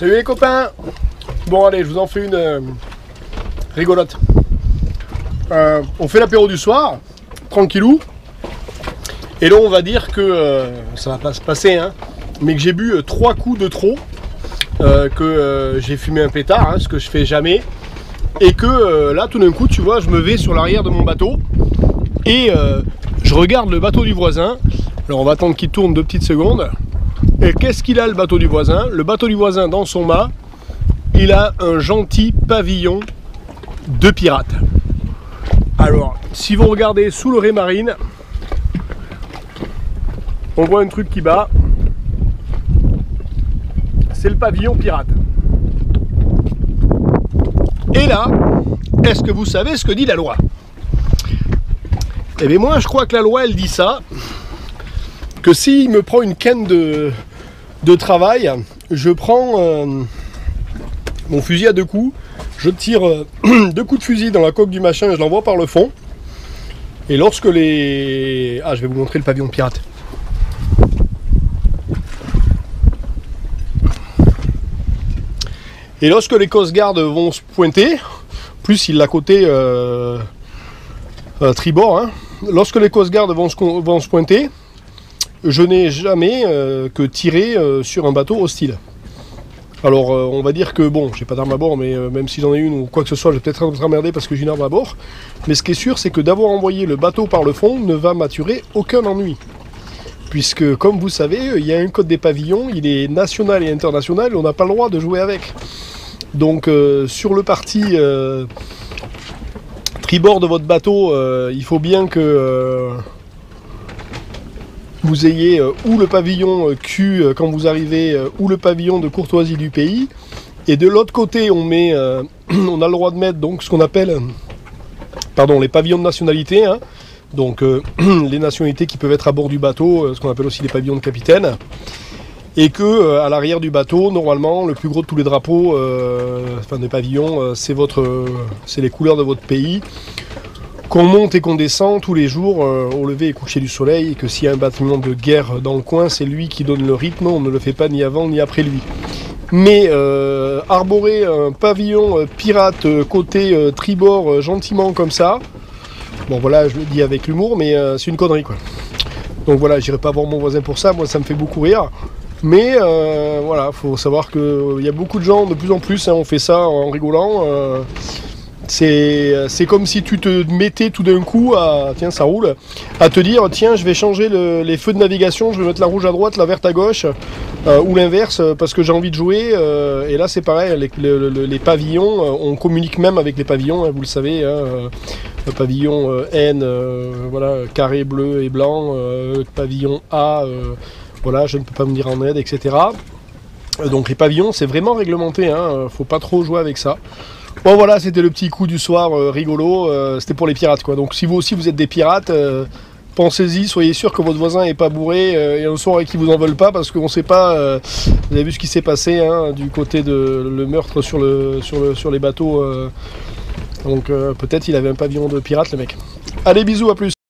Salut les copains. Bon allez, je vous en fais une rigolote. On fait l'apéro du soir, tranquillou. Et là on va dire que ça va pas se passer, hein, mais que j'ai bu 3 coups de trop, que j'ai fumé un pétard, hein, ce que je fais jamais. Et que là tout d'un coup, tu vois, je me vais sur l'arrière de mon bateau et je regarde le bateau du voisin. Alors on va attendre qu'il tourne 2 petites secondes. Et qu'est-ce qu'il a, le bateau du voisin? Le bateau du voisin, dans son mât, il a un gentil pavillon de pirate. Alors, si vous regardez sous le ré marine, on voit un truc qui bat. C'est le pavillon pirate. Et là, est-ce que vous savez ce que dit la loi? Eh bien moi, je crois que la loi, elle dit ça, que s'il me prend une canne de travail, je prends mon fusil à 2 coups, je tire 2 coups de fusil dans la coque du machin et je l'envoie par le fond. Et lorsque les... Ah, je vais vous montrer le pavillon pirate. Et lorsque les Coast Guard vont se pointer, plus il l'a côté tribord, hein, lorsque les Coast Guard vont se pointer, je n'ai jamais que tiré sur un bateau hostile. Alors on va dire que bon, j'ai pas d'arme à bord, mais même si j'en ai une ou quoi que ce soit, je vais peut-être être emmerdé parce que j'ai une arme à bord. Mais ce qui est sûr, c'est que d'avoir envoyé le bateau par le fond ne va m'attirer aucun ennui. Puisque comme vous savez, il y a un code des pavillons, il est national et international, et on n'a pas le droit de jouer avec. Donc sur le parti tribord de votre bateau, il faut bien que... vous ayez ou le pavillon Q quand vous arrivez, ou le pavillon de courtoisie du pays. Et de l'autre côté, on met, on a le droit de mettre donc ce qu'on appelle, les pavillons de nationalité, hein. Donc les nationalités qui peuvent être à bord du bateau, ce qu'on appelle aussi les pavillons de capitaine. Et que à l'arrière du bateau, normalement, le plus gros de tous les drapeaux, des pavillons, c'est les couleurs de votre pays. Qu'on monte et qu'on descend tous les jours au lever et coucher du soleil, et que s'il y a un bâtiment de guerre dans le coin, c'est lui qui donne le rythme, on ne le fait pas ni avant ni après lui. Mais arborer un pavillon pirate côté tribord gentiment comme ça, bon voilà, je le dis avec l'humour, mais c'est une connerie quoi. Donc voilà, j'irai pas voir mon voisin pour ça, moi ça me fait beaucoup rire. Mais voilà, faut savoir qu'il y a beaucoup de gens, de plus en plus, hein, on fait ça en rigolant. C'est comme si tu te mettais tout d'un coup à, tiens ça roule, à te dire tiens je vais changer les feux de navigation, je vais mettre la rouge à droite, la verte à gauche, ou l'inverse parce que j'ai envie de jouer, et là c'est pareil, les pavillons, on communique même avec les pavillons, hein, vous le savez, hein, le pavillon N, voilà, carré bleu et blanc, pavillon A, voilà, je ne peux pas me dire en aide, etc. Donc les pavillons c'est vraiment réglementé, hein, faut pas trop jouer avec ça. Bon voilà, c'était le petit coup du soir rigolo, c'était pour les pirates quoi. Donc si vous aussi vous êtes des pirates, pensez-y, soyez sûr que votre voisin n'est pas bourré et un soir et qu'il vous en veulent pas, parce qu'on sait pas, vous avez vu ce qui s'est passé hein, du côté de le meurtre sur les bateaux, donc peut-être il avait un pavillon de pirates le mec. Allez bisous, à plus.